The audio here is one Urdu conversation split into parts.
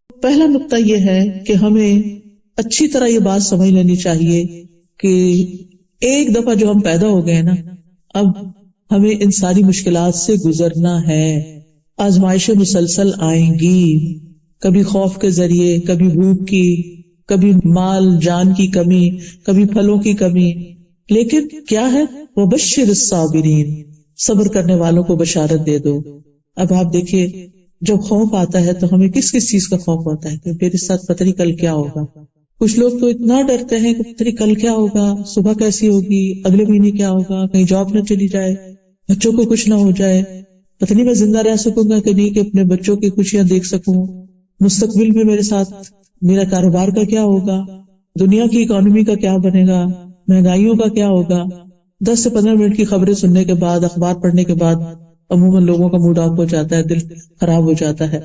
پہلا نقطہ یہ ہے کہ ہمیں اچھی طرح یہ بات سمجھ لینی چاہیے کہ ایک دفعہ جو ہم پیدا ہو گئے نا، اب ہمیں ان ساری مشکلات سے گزرنا ہے. آزمائشیں مسلسل آئیں گی، کبھی خوف کے ذریعے، کبھی بھوک کی، کبھی مال جان کی کمی، کبھی پھلوں کی کمی. لیکن کیا ہے؟ وَبَشِّرِ الصَّابِرِينَ، صبر کرنے والوں کو بشارت دے دو. اب آپ دیکھیے، جب خوف آتا ہے تو ہمیں کس کس چیز کا خوف ہوتا ہے کہ میرے ساتھ پتہ نہیں کل کیا ہوگا. کچھ لوگ تو اتنا ڈرتے ہیں کہ پتہ نہیں کل کیا ہوگا، صبح کیسی ہوگی، اگلے مہینے کیا ہوگا، کہیں جاب نہ چلی جائے، بچوں کو کچھ نہ ہو جائے، پتہ نہیں میں زندہ رہ سکوں گا کہ نہیں، کہ اپنے بچوں کی خوشیاں دیکھ سکوں، مستقبل میں میرے ساتھ میرا کاروبار کا کیا ہوگا، دنیا کی اکانومی کا کیا بنے گا، مہنگائیوں کا کیا ہوگا. 10 سے 15 منٹ کی خبریں سننے کے بعد، اخبار پڑھنے کے بعد عموماً لوگوں کا موڈ آف ہو جاتا ہے، دل خراب ہو جاتا ہے.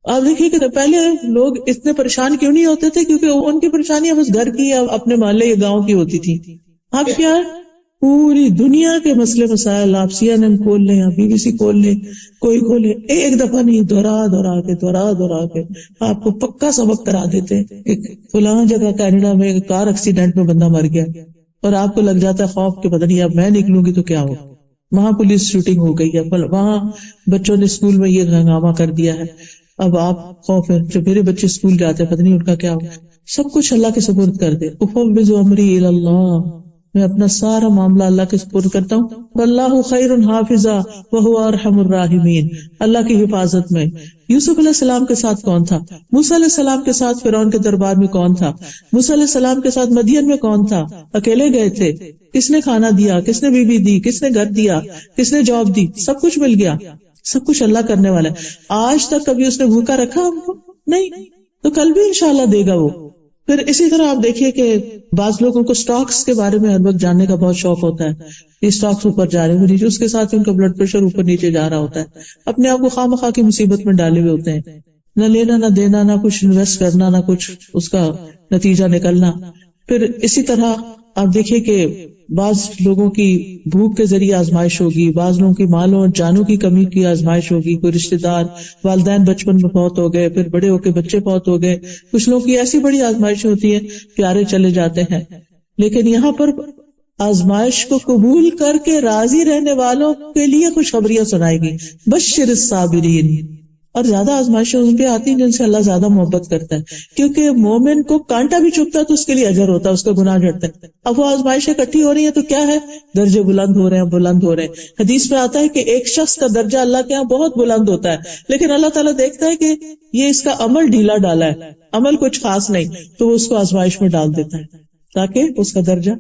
آپ دیکھیے کہ پہلے لوگ اتنے پریشان کیوں نہیں ہوتے تھے، کیونکہ ان کی پریشانیاں بس گھر کی یا اپنے محلے یا گاؤں کی ہوتی تھی. اب کیا ہے؟ پوری دنیا کے مسئلے مسائل، آپ CNN کھول لیں، آپ BBC کھول لیں، کوئی کھولے، ایک دفعہ نہیں، دورا کے آپ کو پکا سبق کرا دیتے ہیں. فلاں جگہ کینیڈا میں کار ایکسیڈنٹ میں بندہ مر گیا، اور آپ کو لگ جاتا ہے خوف کہ پتہ نہیں اب میں نکلوں گی تو کیا ہوگا، وہاں پولیس شوٹنگ ہو گئی ہے، وہاں بچوں نے اسکول میں یہ ہنگامہ کر دیا ہے. اب آپ خوف ہے، جو میرے بچے اسکول جاتے ہیں پتہ نہیں ان کا کیا ہوگا. سب کچھ اللہ کے سپرد کر دے. افوض امری الی اللہ، میں اپنا سارا معاملہ اللہ کے سپرد کرتا ہوں. واللہ خیر حافظا وہو ارحم الراحمین، اللہ کی حفاظت میں. یوسف علیہ السلام کے ساتھ کون تھا؟ موسیٰ علیہ السلام کے ساتھ فرعون کے دربار میں کون تھا؟ موسیٰ علیہ السلام کے ساتھ مدین میں کون تھا؟ اکیلے گئے تھے، کس نے کھانا دیا، کس نے بیوی دی، کس نے گھر دیا، کس نے جاب دی، سب کچھ مل گیا. سب کچھ اللہ کرنے والا ہے. آج تک کبھی اس نے بھوکا رکھا ہم کو؟ نہیں، تو کل بھی انشاءاللہ دے گا وہ. پھر اسی طرح آپ دیکھیے کہ بعض لوگوں کو سٹاکس کے بارے میں ہر وقت جاننے کا بہت شوق ہوتا ہے. یہ سٹاکس اوپر جا رہے ہیں نیچے، اس کے ساتھ ان کا بلڈ پریشر اوپر نیچے جا رہا ہوتا ہے. اپنے آپ کو خواہ مخواہ کی مصیبت میں ڈالے ہوئے ہوتے ہیں، نہ لینا نہ دینا، نہ کچھ انویسٹ کرنا، نہ کچھ اس کا نتیجہ نکلنا. پھر اسی طرح آپ دیکھیے کہ بعض لوگوں کی بھوک کے ذریعے آزمائش ہوگی، بعض لوگوں کی مالوں اور جانوں کی کمی کی آزمائش ہوگی. کوئی رشتہ دار، والدین بچپن میں فوت ہو گئے، پھر بڑے ہو کے بچے فوت ہو گئے. کچھ لوگوں کی ایسی بڑی آزمائشیں ہوتی ہیں، پیارے چلے جاتے ہیں. لیکن یہاں پر آزمائش کو قبول کر کے راضی رہنے والوں کے لیے خوشخبریاں سنائے گی. بشر الصابرین. اور زیادہ آزمائشیں ان پہ آتی ہیں جن سے اللہ زیادہ محبت کرتا ہے، کیونکہ مومن کو کانٹا بھی چبھتا ہے تو اس کے لیے اجر ہوتا ہے، اس کا گناہ جھڑتا ہے. اب وہ آزمائشیں اکٹھی ہو رہی ہیں تو کیا ہے؟ درجے بلند ہو رہے ہیں. حدیث میں آتا ہے کہ ایک شخص کا درجہ اللہ کے ہاں بہت بلند ہوتا ہے، لیکن اللہ تعالیٰ دیکھتا ہے کہ یہ اس کا عمل ڈھیلا ڈالا ہے، عمل کچھ خاص نہیں، تو وہ اس کو آزمائش میں ڈال دیتا ہے تاکہ اس کا درجہ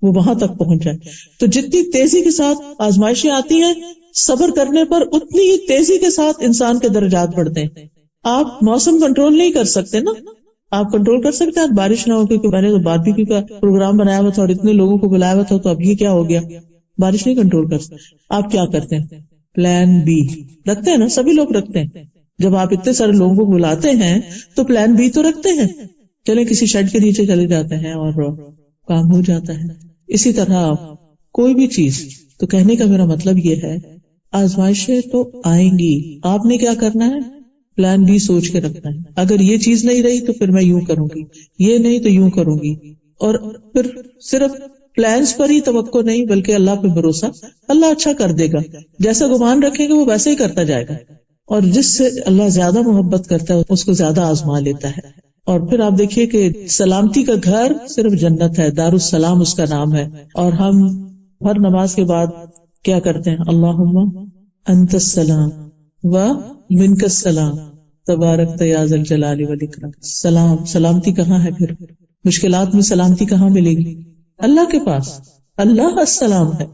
وہ وہاں تک پہنچ جائے. تو جتنی تیزی کے ساتھ آزمائشیں آتی ہیں، صبر کرنے پر اتنی ہی تیزی کے ساتھ انسان کے درجات بڑھتے ہیں. آپ موسم کنٹرول نہیں کر سکتے نا، آپ کنٹرول کر سکتے ہیں بارش نہ ہو، کیونکہ میں نے تو باربیکیو کا پروگرام بنایا ہوا تھا اور اتنے لوگوں کو بلایا ہوا تھا، تو اب یہ کیا ہو گیا، بارش نہیں کنٹرول کر سکتے. آپ کیا کرتے ہیں؟ پلان بی رکھتے ہیں نا، سبھی لوگ رکھتے ہیں. جب آپ اتنے سارے لوگوں کو بلاتے ہیں تو پلان بی تو رکھتے ہیں، چلے کسی شیڈ کے نیچے چلے جاتے ہیں اور کام ہو جاتا ہے. اسی طرح کوئی بھی چیز، تو کہنے کا میرا مطلب یہ ہے آزمائشیں تو آئیں گی، آپ نے کیا کرنا ہے؟ پلان بی سوچ کے رکھنا ہے. اگر یہ چیز نہیں رہی تو پھر میں یوں کروں گی، یہ نہیں تو یوں کروں گی. اور پھر صرف پلانس پر ہی توقع نہیں بلکہ اللہ پہ بھروسہ. اللہ اچھا کر دے گا، جیسا گمان رکھیں گے وہ ویسے ہی کرتا جائے گا. اور جس سے اللہ زیادہ محبت کرتا ہے اس کو زیادہ آزما لیتا ہے. اور پھر آپ دیکھیے کہ سلامتی کا گھر صرف جنت ہے، دار السلام اس کا نام ہے. اور ہم ہر نماز کے بعد کیا کرتے ہیں؟ اللہم انت السلام و منک السلام تبارک یا ذا الجلال والاکرام. سلام، سلامتی کہاں ہے؟ پھر مشکلات میں سلامتی کہاں ملے گی؟ اللہ کے پاس. اللہ السلام ہے.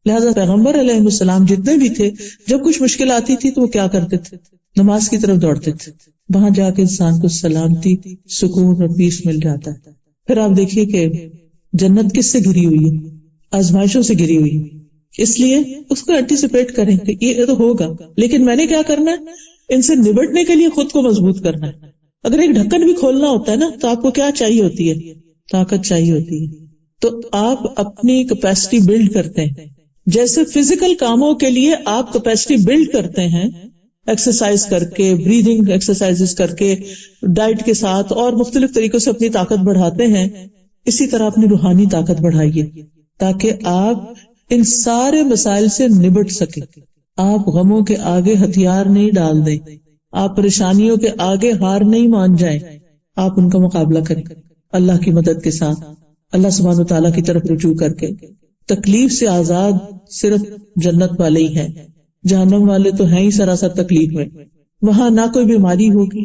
لہذا پیغمبر علیہ السلام جتنے بھی تھے، جب کچھ مشکل آتی تھی تو وہ کیا کرتے تھے؟ نماز کی طرف دوڑتے تھے. وہاں جا کے انسان کو سلامتی، سکون اور پیس مل جاتا ہے. پھر آپ دیکھیے کہ جنت کس سے گھری ہوئی ہے؟ آزمائشوں سے گھری ہوئی ہے. اس لیے اس کو اینٹیسپیٹ کریں کہ یہ تو ہوگا، لیکن میں نے کیا کرنا ہے؟ ان سے نبٹنے کے لیے خود کو مضبوط کرنا ہے. اگر ایک ڈھکن بھی کھولنا ہوتا ہے نا تو آپ کو کیا چاہیے ہوتی ہے؟ طاقت چاہیے ہوتی ہے. تو آپ اپنی کیپیسٹی بلڈ کرتے ہیں. جیسے فزیکل کاموں کے لیے آپ کیپیسٹی بلڈ کرتے ہیں، ایکسرسائز کر کے، بریدنگ ایکسرسائز کر کے، ڈائٹ کے ساتھ اور مختلف طریقوں سے اپنی طاقت بڑھاتے ہیں، اسی طرح اپنی روحانی طاقت بڑھائیے تاکہ آپ ان سارے مسائل سے نبٹ سکیں. آپ غموں کے آگے ہتھیار نہیں ڈال دیں، آپ پریشانیوں کے آگے ہار نہیں مان جائیں، آپ ان کا مقابلہ کریں اللہ کی مدد کے ساتھ، اللہ سبحانہ وتعالیٰ کی طرف رجوع کر کے. تکلیف سے آزاد صرف جنت والے ہی ہیں، جہنم والے تو ہیں ہی سراسر تکلیف میں. وہاں نہ کوئی بیماری ہوگی،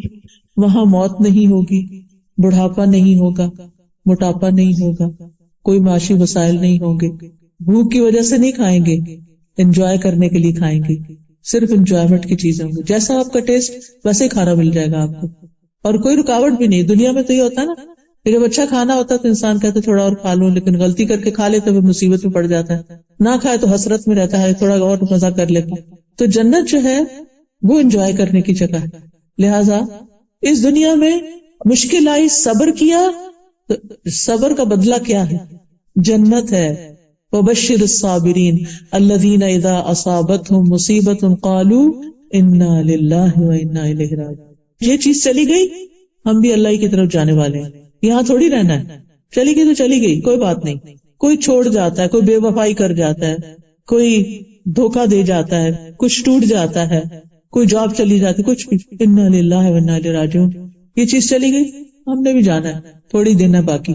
وہاں موت نہیں ہوگی، بڑھاپا نہیں ہوگا، موٹاپا نہیں ہوگا، کوئی معاشی مسائل نہیں ہوں گے. بھوک کی وجہ سے نہیں کھائیں گے، انجوائے کرنے کے لیے کھائیں گے، صرف انجوائمنٹ کی چیزیں ہوں گی. جیسا آپ کا ٹیسٹ ویسے کھانا مل جائے گا آپ کو، اور کوئی رکاوٹ بھی نہیں. دنیا میں تو یہ ہوتا ہے نا کہ جب اچھا کھانا ہوتا ہے تو انسان کہتا ہے تھوڑا اور کھا لوں، لیکن غلطی کر کے کھا لیتا ہے تو مصیبت میں پڑ جاتا ہے، نہ کھائے تو حسرت میں رہتا ہے، تھوڑا اور مزہ کر لیتا. تو جنت جو ہے وہ انجوائے کرنے کی جگہ ہے. لہٰذا اس دنیا میں مشکل آئی، صبر کیا، تو صبر کا بدلہ کیا ہے؟ جنت ہے. وبشر الصابرین الذین اذا اصابتهم مصیبۃ قالوا انا للہ وانا الیہ راجعون. یہ چیز چلی گئی، ہم بھی اللہ کی طرف جانے والے ہیں، یہاں تھوڑی رہنا ہے. چلی گئی تو چلی گئی، کوئی بات نہیں. کوئی چھوڑ جاتا ہے، کوئی بے وفائی کر جاتا ہے، کوئی دھوکہ دے جاتا ہے، کچھ ٹوٹ جاتا ہے، کوئی جاب چلی جاتی، کچھ بھی. انا للہ وانا الیہ راجعون. یہ چیز چلی گئی، ہم نے بھی جانا ہے، تھوڑی دن ہے باقی،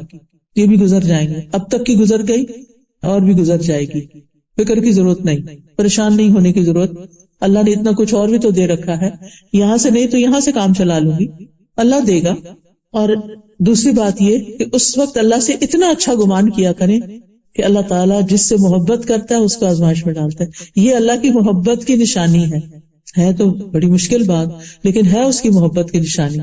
یہ بھی گزر جائیں گے. اب تک کی گزر گئی اور بھی گزر جائے گی. فکر کی ضرورت نہیں، پریشان نہیں ہونے کی ضرورت. اللہ نے اتنا کچھ اور بھی تو دے رکھا ہے، یہاں سے نہیں تو یہاں سے کام چلا لوں گی، اللہ دے گا. اور دوسری بات یہ کہ اس وقت اللہ سے اتنا اچھا گمان کیا کریں کہ اللہ تعالیٰ جس سے محبت کرتا ہے اس کو آزمائش میں ڈالتا ہے. یہ اللہ کی محبت کی نشانی ہے تو بڑی مشکل بات، لیکن ہے اس کی محبت کی نشانی.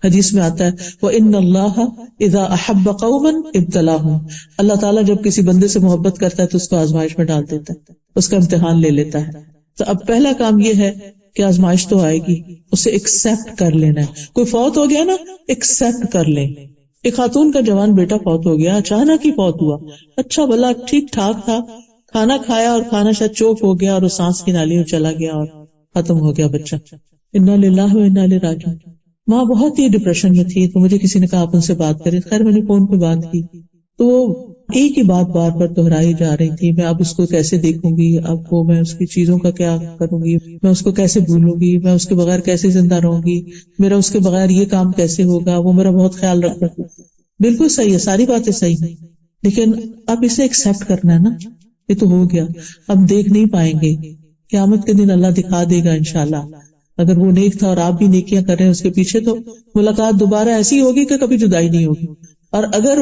حدیث میں آتا ہے وَإِنَّ اللَّهَ إِذَا أَحَبَّ قَوْمًا ابْتَلَاهُمْ. اللہ تعالیٰ جب کسی بندے سے محبت کرتا ہے تو اس کو آزمائش میں ڈال دیتا ہے، اس کا امتحان لے لیتا ہے. تو اب پہلا کام یہ ہے کہ آزمائش تو آئے گی، اسے ایکسپٹ کر لینا ہے. کوئی فوت ہو گیا نا، ایکسپٹ کر لیں. ایک خاتون کا جوان بیٹا فوت ہو گیا، اچانک ہی فوت ہوا، اچھا بھلا ٹھیک ٹھاک تھا، کھانا کھایا اور کھانا شاید چوک ہو گیا اور وہ سانس کی نالی میں چلا گیا اور ختم ہو گیا بچہ. انا للہ و انا الیہ راجعون. ماں بہت ہی ڈپریشن میں تھی، تو مجھے کسی نے کہا آپ ان سے بات کریں. خیر میں نے فون پہ بات کی تو وہ ایک ہی بات بار بار دہرائی جا رہی تھی، میں اب اس کو کیسے دیکھوں گی، اب وہ میں اس کی چیزوں کا کیا کروں گی، میں اس کو کیسے بھولوں گی، میں اس کے بغیر کیسے زندہ رہوں گی، میرا اس کے بغیر یہ کام کیسے ہوگا، وہ میرا بہت خیال رکھتا ہے. بالکل صحیح ہے، ساری باتیں صحیح ہیں، لیکن اب اسے ایکسپٹ کرنا ہے نا. یہ تو ہو گیا، اب دیکھ نہیں پائیں گے. قیامت کے دن اللہ دکھا دے گا انشاءاللہ. اگر وہ نیک تھا اور آپ بھی نیکیاں کر رہے ہیں اس کے پیچھے، تو ملاقات دوبارہ ایسی ہوگی کہ کبھی جدائی نہیں ہوگی. اور اگر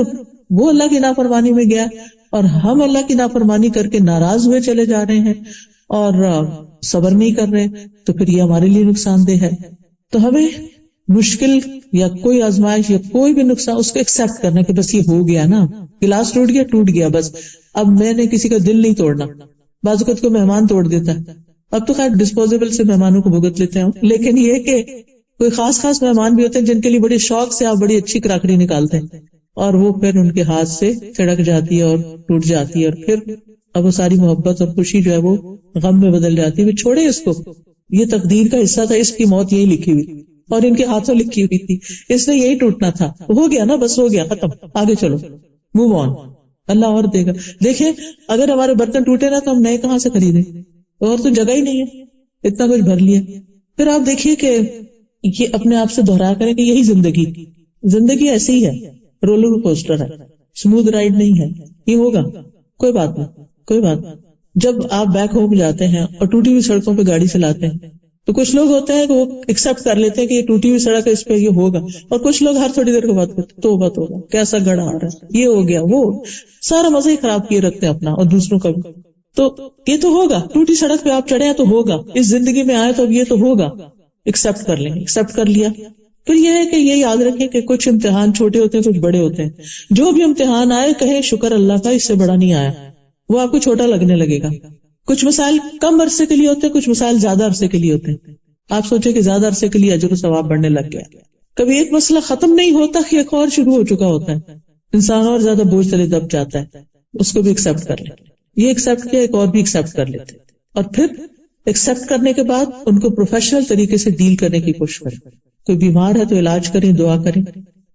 وہ اللہ کی نافرمانی میں گیا اور ہم اللہ کی نافرمانی کر کے ناراض ہوئے چلے جا رہے ہیں اور صبر نہیں کر رہے، تو پھر یہ ہمارے لیے نقصان دہ ہے. تو ہمیں مشکل یا کوئی آزمائش یا کوئی بھی نقصان اس کو ایکسپٹ کرنا کہ بس یہ ہو گیا نا، گلاس ٹوٹ گیا بس، اب میں نے کسی کا دل نہیں توڑنا. بعض اوقات کو مہمان توڑ دیتا ہے، اب تو خیر ڈسپوزیبل سے مہمانوں کو بھگت لیتے ہیں، لیکن یہ کہ کوئی خاص مہمان بھی ہوتے ہیں جن کے لیے بڑے شوق سے آپ بڑی اچھی کراکری نکالتے ہیں اور وہ پھر ان کے ہاتھ سے چھڑک جاتی ہے اور ٹوٹ جاتی ہے، اور پھر اب وہ ساری محبت اور خوشی جو ہے وہ غم میں بدل جاتی ہے. وہ چھوڑے اس کو، یہ تقدیر کا حصہ تھا، اس کی موت یہی لکھی ہوئی اور ان کے ہاتھوں لکھی ہوئی تھی، اس نے یہی ٹوٹنا تھا. ہو گیا نا، بس ہو گیا، ختم، آگے چلو، موو آن. اللہ اور دے گا. دیکھیں اگر ہمارے برتن ٹوٹے نا تو ہم نئے کہاں سے خریدیں، اور تو جگہ ہی نہیں ہے، اتنا کچھ بھر لیا. پھر آپ دیکھیے کہ یہ اپنے آپ سے دہرایا کریں کہ یہی زندگی ایسی ہی ہے، رولر کوسٹر ہے، اسموتھ رائڈ نہیں ہے. یہ ہوگا، کوئی بات نہیں. جب آپ بیک ہوم جاتے ہیں اور ٹوٹی ہوئی سڑکوں پہ گاڑی چلاتے ہیں تو کچھ لوگ ہوتے ہیں کہ وہ ایکسپٹ کر لیتے ہیں کہ یہ ٹوٹی ہوئی سڑک ہے، اس پہ یہ ہوگا، اور کچھ لوگ ہر تھوڑی دیر کے بعد کرتے توبہ کیسا گڑا آ رہا ہے، یہ ہو گیا، وہ سارا مزہ ہی خراب کیے رکھتے ہیں اپنا اور دوسروں کا بھی. تو یہ تو ہوگا، ٹوٹی سڑک پہ آپ چڑھے ہیں تو ہوگا، اس زندگی میں آئے تو اب یہ تو ہوگا. ایکسپٹ کر لیں، ایکسپٹ کر لیا. پھر یہ ہے کہ یہ یاد رکھیں کہ کچھ امتحان چھوٹے ہوتے ہیں، کچھ بڑے ہوتے ہیں. جو بھی امتحان آئے کہیں شکر اللہ کا، اس سے بڑا نہیں آیا، وہ آپ کو چھوٹا لگنے لگے گا. کچھ مسائل کم عرصے کے لیے ہوتے ہیں، کچھ مسائل زیادہ عرصے کے لیے ہوتے ہیں. آپ سوچیں کہ زیادہ عرصے کے لیے اجر و ثواب بڑھنے لگ گیا. کبھی ایک مسئلہ ختم نہیں ہوتا کہ ایک اور شروع ہو چکا ہوتا ہے، انسان اور زیادہ بوجھ تلے دب جاتا ہے. اس کو بھی ایکسپٹ کر لیں. یہ ایکسپٹ کیا، ایک اور بھی ایکسپٹ کر لیتے، اور پھر ایکسپٹ کرنے کے بعد ان کو پروفیشنل طریقے سے ڈیل کرنے کی کوشش کریں. کوئی بیمار ہے تو علاج کریں, دعا کریں.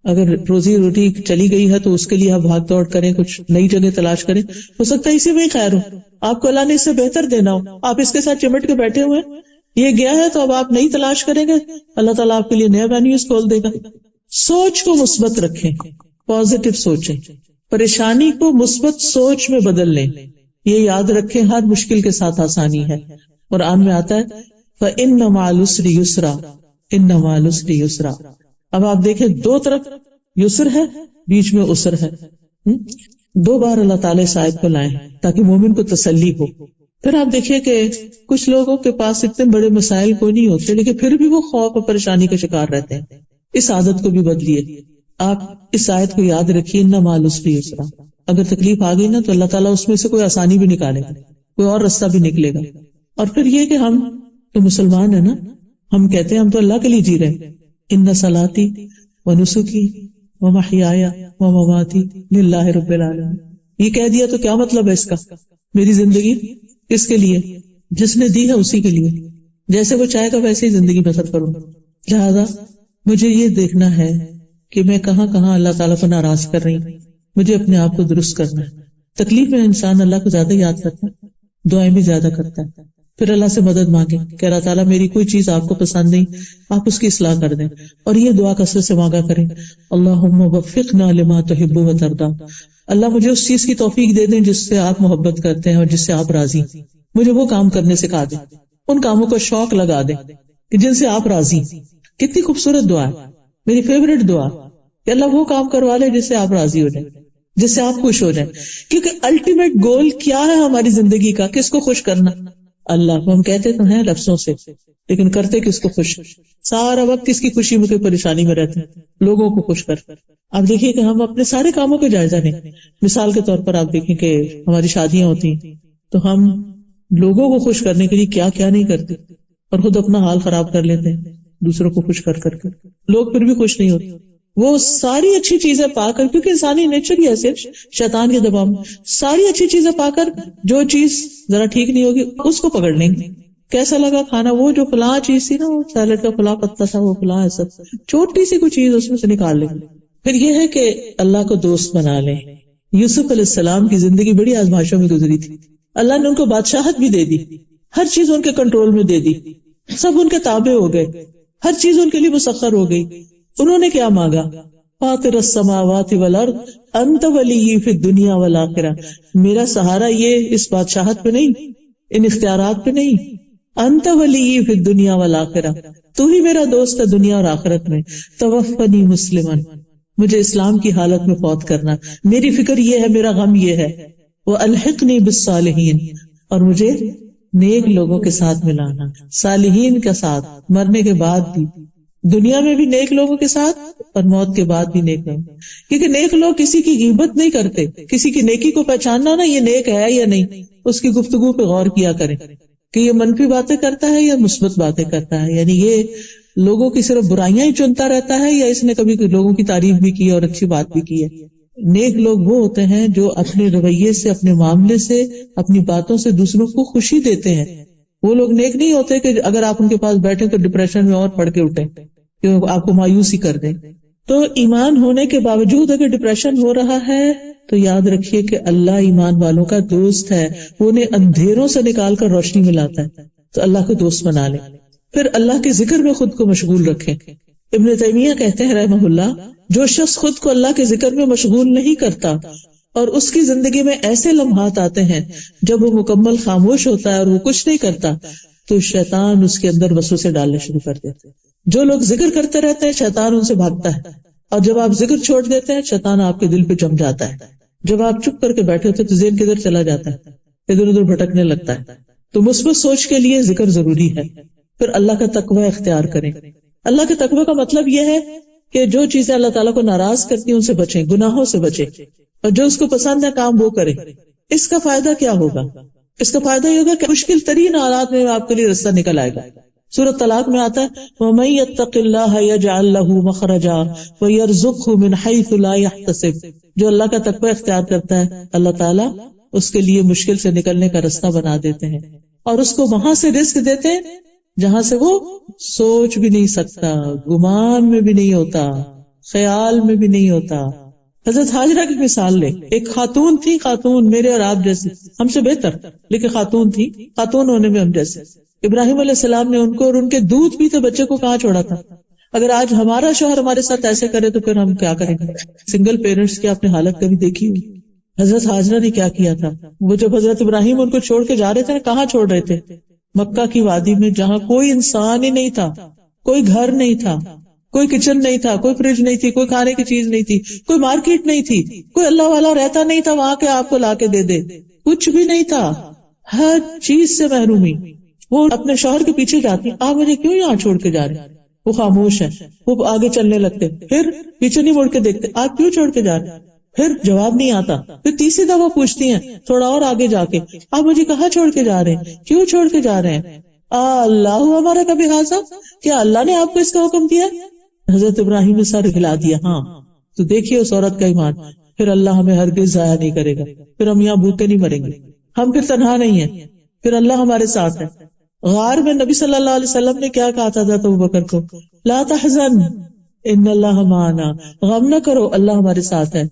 اگر روزی روٹی چلی گئی ہے تو اس کے لیے آپ بھاگ دوڑ کریں, کچھ نئی جگہ تلاش کریں. ہو سکتا ہے اسی میں ہی خیر ہو, آپ کو اللہ نے اس سے بہتر دینا ہو, آپ اس کے ساتھ چمٹ کے بیٹھے ہوئے, یہ گیا ہے تو اب آپ نئی تلاش کریں گے, اللہ تعالیٰ آپ کے لیے نیا وینیوز کھول دے گا. سوچ کو مثبت رکھیں, پازیٹو سوچیں, پریشانی کو مثبت سوچ میں بدل لیں. یہ یاد رکھیں ہر مشکل کے ساتھ آسانی ہے. قرآن میں آتا ہے فَإِنَّ مَعَ الْعُسْرِ يُسْرًا, إِنَّ مَعَ الْعُسْرِ يُسْرًا. اب آپ دیکھیں دو طرف یسر ہے, بیچ میں عسر ہے. دو بار اللہ تعالیٰ اس آیت کو لائیں تاکہ مومن کو تسلی ہو. پھر آپ دیکھیے کہ کچھ لوگوں کے پاس اتنے بڑے مسائل کوئی نہیں ہوتے لیکن پھر بھی وہ خوف اور پریشانی کا شکار رہتے ہیں. اس عادت کو بھی بدلیے. آپ اس آیت کو یاد رکھیے, إِنَّ مَعَ الْعُسْرِ يُسْرًا. اگر تکلیف آ گئی نا تو اللہ تعالیٰ اس میں سے کوئی آسانی بھی نکالے گا, کوئی اور رستہ بھی نکلے گا. اور پھر یہ کہ ہم تو مسلمان ہیں نا, ہم کہتے ہیں ہم تو اللہ کے لیے جی رہے ہیں. ان صلاتی ونسکی ومحیاي ومماتی للہ رب العالمین. یہ کہہ دیا تو کیا مطلب ہے اس کا؟ میری زندگی کس کے لیے؟ جس نے دی ہے اسی کے لیے, جیسے وہ چاہے گا ویسے ہی زندگی بسر کروں. لہذا مجھے یہ دیکھنا ہے کہ میں کہاں کہاں اللہ تعالیٰ کو ناراض کر رہی ہوں, مجھے اپنے آپ کو درست کرنا ہے. تکلیف میں انسان اللہ کو زیادہ یاد کرتا ہے, دعائیں بھی زیادہ کرتا ہے, پھر اللہ سے مدد مانگے کہ اللہ تعالیٰ میری کوئی چیز آپ کو پسند نہیں, آپ اس کی اصلاح کر دیں. اور یہ دعا کثرت سے مانگا کریں, اللہم وفقنا لما تحب و ترضی. اللہ مجھے اس چیز کی توفیق دے دیں جس سے آپ محبت کرتے ہیں اور جس سے آپ راضی. مجھے وہ کام کرنے سکھا دیں, ان کاموں کو شوق لگا دیں کہ جن سے آپ راضی. کتنی خوبصورت دعا ہے, میری فیوریٹ دعا کہ اللہ وہ کام کروا لے جس سے آپ راضی ہو جائیں, جس سے آپ خوش ہو جائیں. کیونکہ الٹیمیٹ گول کیا ہے ہماری زندگی کا؟ کس کو خوش کرنا؟ اللہ کو. ہم کہتے تو ہیں لفظوں سے لیکن کرتے کس کو خوش؟ سارا وقت کس کی خوشی میں, کوئی پریشانی میں رہتے ہیں, لوگوں کو خوش کر. آپ دیکھیے کہ ہم اپنے سارے کاموں کا جائزہ لیں. مثال کے طور پر آپ دیکھیں کہ ہماری شادیاں ہوتی ہیں تو ہم لوگوں کو خوش کرنے کے لیے کیا کیا نہیں کرتے, اور خود اپنا حال خراب کر لیتے ہیں دوسروں کو خوش کر کر کے. لوگ پھر بھی خوش نہیں ہوتے. وہ ساری اچھی چیزیں پا کر, کیونکہ انسانی نیچر ہی ایسے, شیطان کے دباؤ میں ساری اچھی چیزیں پا کر جو چیز ذرا ٹھیک نہیں ہوگی اس کو پکڑ لیں گے. کیسا لگا کھانا, وہ جو فلاں چیز تھی نا, وہ سیلڈ کا فلاں پتا تھا, وہ فلاں ایسا, چھوٹی سی کوئی چیز اس میں سے نکال لیں گے. پھر یہ ہے کہ اللہ کو دوست بنا لیں. یوسف علیہ السلام کی زندگی بڑی آزمائشوں میں گزری تھی. اللہ نے ان کو بادشاہت بھی دے دی, ہر چیز ان کے کنٹرول میں دے دی, سب ان کے تابع ہو گئے, ہر چیز ان کے لیے مسخر ہو گئی. انہوں نے کیا مانگا؟ فاطر السماوات والارض انت ولی فی الدنیا والآخرہ. میرا سہارا یہ اس بادشاہت پہ نہیں, ان اختیارات پہ نہیں. انت ولی فی الدنیا والآخرہ, تو ہی میرا دوست ہے دنیا اور آخرت میں. توفنی مسلمن, مجھے اسلام کی حالت میں فوت کرنا. میری فکر یہ ہے, میرا غم یہ ہے. والحقنی بالصالحین, اور مجھے نیک لوگوں کے ساتھ ملانا, صالحین کے ساتھ, مرنے کے بعد بھی, دنیا میں بھی نیک لوگوں کے ساتھ اور موت کے بعد بھی نیک لوگ. کیونکہ نیک لوگ کسی کی غیبت نہیں کرتے. کسی کی نیکی کو پہچاننا نا, یہ نیک ہے یا نہیں, اس کی گفتگو پہ غور کیا کریں کہ یہ منفی باتیں کرتا ہے یا مثبت باتیں کرتا ہے. یعنی یہ لوگوں کی صرف برائیاں ہی چنتا رہتا ہے یا اس نے کبھی لوگوں کی تعریف بھی کی اور اچھی بات بھی کی ہے. نیک لوگ وہ ہوتے ہیں جو اپنے رویے سے, اپنے معاملے سے, اپنی باتوں سے دوسروں کو خوشی دیتے ہیں. وہ لوگ نیک نہیں ہوتے کہ اگر آپ ان کے پاس بیٹھے تو ڈپریشن میں اور پڑ کے اٹھیں کہ آپ کو مایوس ہی کر دیں. تو ایمان ہونے کے باوجود اگر ڈپریشن ہو رہا ہے تو یاد رکھیے کہ اللہ ایمان والوں کا دوست ہے, وہ انہیں اندھیروں سے نکال کر روشنی میں لاتا ہے. تو اللہ کو دوست بنا لیں. پھر اللہ کے ذکر میں خود کو مشغول رکھیں. ابن تیمیہ کہتے ہیں رحمہ اللہ, جو شخص خود کو اللہ کے ذکر میں مشغول نہیں کرتا اور اس کی زندگی میں ایسے لمحات آتے ہیں جب وہ مکمل خاموش ہوتا ہے اور وہ کچھ نہیں کرتا, تو شیطان اس کے اندر وسوسے ڈالنے شروع کر دیتے. جو لوگ ذکر کرتے رہتے ہیں شیطان ان سے بھاگتا ہے, اور جب آپ ذکر چھوڑ دیتے ہیں شیطان آپ کے دل پہ جم جاتا ہے. جب آپ چپ کر کے بیٹھے ہوتے تو ذہن کدھر چلا جاتا ہے, ادھر ادھر بھٹکنے لگتا ہے. تو مثبت سوچ کے لیے ذکر ضروری ہے. پھر اللہ کا تقوی اختیار کریں. اللہ کے تقوی کا مطلب یہ ہے کہ جو چیزیں اللہ تعالیٰ کو ناراض کرتی ہیں ان سے بچیں, گناہوں سے بچیں, اور جو اس کو پسند ہے کام وہ کریں. اس کا فائدہ کیا ہوگا؟ اس کا فائدہ یہ ہوگا کہ مشکل ترین حالات میں آپ کے لیے رستہ نکل آئے گا. سورۃ طلاق میں آتا ہے وَمَن يَتَّقِ اللَّهَ يَجْعَل لَّهُ مَخْرَجًا وَيَرْزُقْهُ مِنْ حَيْثُ لَا يَحْتَسِبُ. جو اللہ کا تقوی اختیار کرتا ہے اللہ تعالیٰ اس کے لیے مشکل سے نکلنے کا راستہ بنا دیتے ہیں، اور اس کو وہاں سے رزق دیتے ہیں جہاں سے وہ سوچ بھی نہیں سکتا، گمان میں بھی نہیں ہوتا، خیال میں بھی نہیں ہوتا۔ حضرت ہاجرہ کی مثال لے، ایک خاتون تھی، خاتون میرے اور آپ جیسے، ہم سے بہتر، لیکن خاتون تھی، خاتون ہونے میں ہم جیسے۔ ابراہیم علیہ السلام نے ان کو اور ان کے دودھ پیتے بچے کو کہاں چھوڑا تھا؟ اگر آج ہمارا شوہر ہمارے ساتھ ایسے کرے تو پھر ہم کیا کریں گے؟ سنگل پیرنٹس کی آپ نے حالت کبھی دیکھی ہوئی؟ حضرت ہاجرہ نے کیا کیا تھا؟ وہ جب حضرت ابراہیم ان کو چھوڑ کے جا رہے تھے، کہاں چھوڑ رہے تھے؟ مکہ کی وادی میں، جہاں کوئی انسان ہی نہیں تھا، کوئی گھر نہیں تھا، کوئی کچن نہیں تھا، کوئی فریج نہیں تھی، کوئی کھانے کی چیز نہیں تھی، کوئی مارکیٹ نہیں تھی، کوئی اللہ والا رہتا نہیں تھا وہاں کے آپ کو لا کے دے دے، کچھ بھی نہیں تھا، ہر چیز سے محرومی۔ وہ اپنے شوہر کے پیچھے جاتی، آپ مجھے کیوں یہاں چھوڑ کے جا رہے ہیں؟ وہ خاموش ہے، وہ آگے چلنے لگتے، پھر پیچھے نہیں مڑ کے دیکھتے، آپ کیوں چھوڑ کے جا رہے ہیں؟ پھر جواب نہیں آتا، پھر تیسری دفعہ پوچھتی ہیں تھوڑا اور آگے جا کے، آپ مجھے کہاں چھوڑ کے جا رہے ہیں؟ کیوں چھوڑ کے جا رہے ہیں؟ اللہ ہمارا کبھی حاضر، کیا اللہ نے آپ کو اس کا حکم دیا؟ حضرت ابراہیم نے سر ہلا دیا، ہاں۔ تو دیکھیے اس عورت کا ایمان، پھر اللہ ہمیں ہرگز ضائع نہیں کرے گا، پھر ہم یہاں بھوکے نہیں مریں گے، ہم پھر تنہا نہیں ہیں، پھر اللہ ہمارے ساتھ ہے۔ غار میں نبی صلی اللہ علیہ وسلم نے کیا کہا تھا حضرت ابوبکر کو؟ لا تحزن ان اللہ معنا، غم نہ کرو، اللہ ہمارے ساتھ ہے۔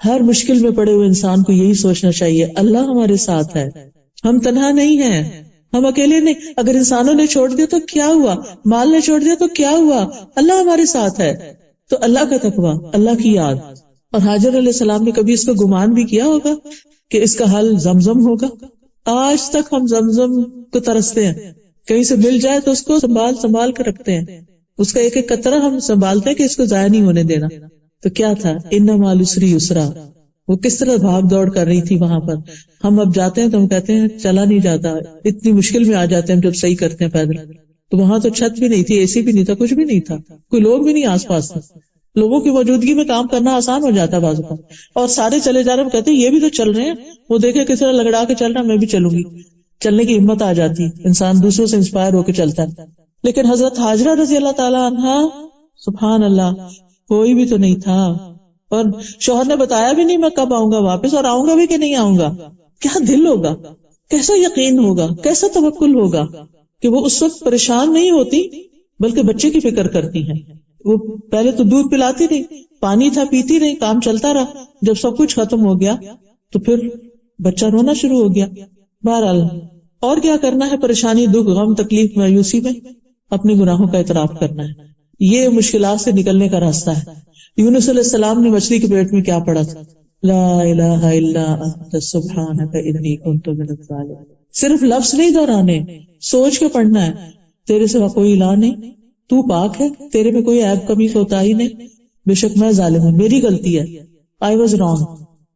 ہر مشکل میں پڑے ہوئے انسان کو یہی سوچنا چاہیے، اللہ ہمارے ساتھ ہے، ہم تنہا نہیں ہیں، ہم اکیلے نہیں۔ اگر انسانوں نے چھوڑ دیا تو کیا ہوا، مال نے چھوڑ دیا تو کیا ہوا، اللہ ہمارے ساتھ ہے۔ تو اللہ کا تقویٰ، اللہ کی یاد۔ اور حاجر علیہ السلام نے کبھی اس کو گمان بھی کیا ہوگا کہ اس کا حل زمزم ہوگا؟ آج تک ہم زمزم کو ترستے ہیں، کہیں سے مل جائے تو اس کو سنبھال کر رکھتے ہیں، اس کا ایک ایک قطرہ ہم سنبھالتے ہیں کہ اس کو ضائع نہیں ہونے دینا۔ تو کیا تھا؟ ان مع العسر یسرا، وہ کس طرح بھاگ دوڑ کر رہی تھی وہاں پر۔ ہم اب جاتے ہیں تو ہم کہتے ہیں چلا نہیں جاتا، اتنی مشکل میں آ جاتے ہیں ہم جب صحیح کرتے ہیں پیدل۔ تو وہاں تو چھت بھی نہیں تھی، اے سی بھی نہیں تھا، کچھ بھی نہیں تھا، کوئی لوگ بھی نہیں آس پاس تھے۔ لوگوں کی موجودگی میں کام کرنا آسان ہو جاتا ہے بعض اوقات، اور سارے چلے جا رہے ہیں، کہتے ہیں یہ بھی تو چل رہے ہیں، وہ دیکھے کس طرح لگڑا کے چل رہا، میں بھی چلوں گی، چلنے کی ہمت آ جاتی، انسان دوسروں سے انسپائر ہو کے چلتا ہے۔ لیکن حضرت ہاجرہ رضی اللہ تعالی عنہا، سبحان اللہ، کوئی بھی تو نہیں تھا، اور شوہر نے بتایا بھی نہیں میں کب آؤں گا واپس، اور آؤں گا بھی کہ نہیں آؤں گا۔ کیا دل ہوگا، کیسا یقین ہوگا، کیسا توکل ہوگا کہ وہ اس وقت پریشان نہیں ہوتی بلکہ بچے کی فکر کرتی ہیں۔ وہ پہلے تو دودھ پلاتی رہی، پانی تھا پیتی رہی، کام چلتا رہا، جب سب کچھ ختم ہو گیا تو پھر بچہ رونا شروع ہو گیا۔ بہرحال اور کیا کرنا ہے، پریشانی، دکھ، غم، تکلیف، مایوسی میں اپنے گناہوں کا اعتراف کرنا ہے، یہ مشکلات سے نکلنے کا راستہ ہے۔ یونس علیہ السلام نے مچھلی کے پیٹ میں کیا پڑھا تھا؟ لا الہ الا انت سبحانک انی کنت من الظالمین۔ صرف لفظ نہیں دہرانے، سوچ کے پڑھنا ہے، تیرے سوا کوئی الہ نہیں، تو پاک ہے، تیرے میں کوئی عیب کمی کوتاہی نہیں، بے شک میں ظالم ہوں، میری غلطی ہے، I was wrong۔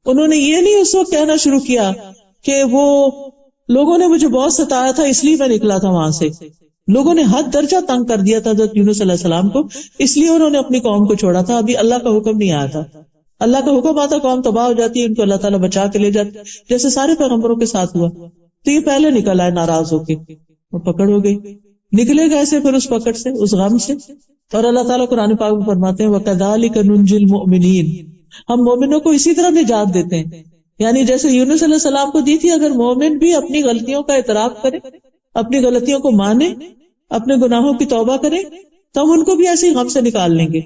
انہوں نے یہ نہیں اس وقت کہنا شروع کیا کہ وہ لوگوں نے مجھے بہت ستایا تھا اس لیے میں نکلا تھا وہاں سے، لوگوں نے حد درجہ تنگ کر دیا تھا حضرت یونس علیہ السلام کو، اس لیے انہوں نے اپنی قوم کو چھوڑا تھا، ابھی اللہ کا حکم نہیں آیا تھا۔ اللہ کا حکم آتا قوم تباہ ہو جاتی ہے، ان کو اللہ تعالیٰ بچا کے لے جاتے، جیسے سارے پیغمبروں کے ساتھ ہوا۔ تو یہ پہلے نکل آئے ناراض ہو کے، وہ پکڑ ہو گئی، نکلے کیسے پھر اس پکڑ سے، اس غم سے؟ اور اللہ تعالیٰ قرآن پاک میں فرماتے ہیں وَكَذَلِكَ نُنْجِي الْمُؤْمِنِينَ، ہم مومنوں کو اسی طرح نجات دیتے ہیں، یعنی جیسے یونس علیہ السلام کو دی تھی، اگر مومن بھی اپنی غلطیوں کا اعتراف کرے، اپنی غلطیوں کو مانے، اپنے گناہوں کی توبہ کرے، تو ہم ان کو بھی ایسے ہی غم سے نکال لیں گے۔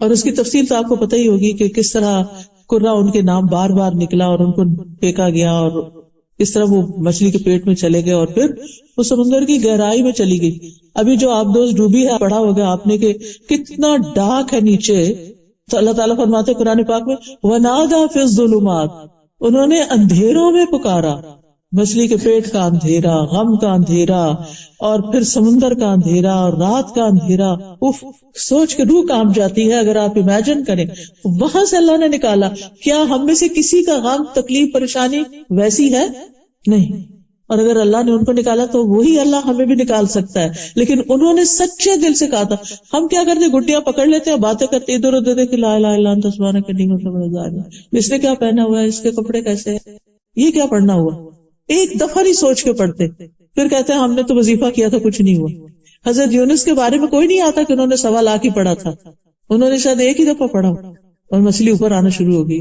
اور اس کی تفصیل تو آپ کو پتہ ہی ہوگی کہ کس طرح قرہ ان کے نام بار بار نکلا اور ان کو پھینکا گیا، اور اس طرح وہ مچھلی کے پیٹ میں چلے گئے اور پھر وہ سمندر کی گہرائی میں چلی گئی۔ ابھی جو آپ دوست ڈوبی ہے، پڑھا ہوگا آپ نے کہ کتنا ڈارک ہے نیچے، تو اللہ تعالیٰ فرماتے قرآن پاک میں وَنَادَى فِي الظُّلُمَاتِ، انہوں نے اندھیروں میں پکارا، مچھلی کے پیٹ کا اندھیرا، غم کا اندھیرا، اور پھر سمندر کا اندھیرا اور رات کا اندھیرا، اف، سوچ کے روح کانپ جاتی ہے اگر آپ امیجن کریں۔ وہاں سے اللہ نے نکالا۔ کیا ہم میں سے کسی کا غم، تکلیف، پریشانی ویسی ہے؟ نہیں۔ اور اگر اللہ نے ان کو نکالا تو وہی اللہ ہمیں بھی نکال سکتا ہے، لیکن انہوں نے سچے دل سے کہا تھا۔ ہم کیا کرتے، گٹیاں پکڑ لیتے ہیں، باتیں کرتے ادھر ادھر دیکھ لا الہ الا انت سبحانک انی کنت من الظالمین، اس نے کیا پہنا ہوا ہے، اس کے کپڑے کیسے ہیں، یہ کیا پڑھنا ہوا، ایک دفعہ نہیں سوچ کے پڑھتے، پھر کہتے ہیں ہم نے تو وظیفہ کیا تھا کچھ نہیں ہوا۔ حضرت یونس کے بارے میں کوئی نہیں آتا کہ انہوں نے 1.25 لاکھ ہی پڑھا تھا، انہوں نے شاید ایک ہی دفعہ پڑھا اور مچھلی اوپر آنا شروع ہو گئی۔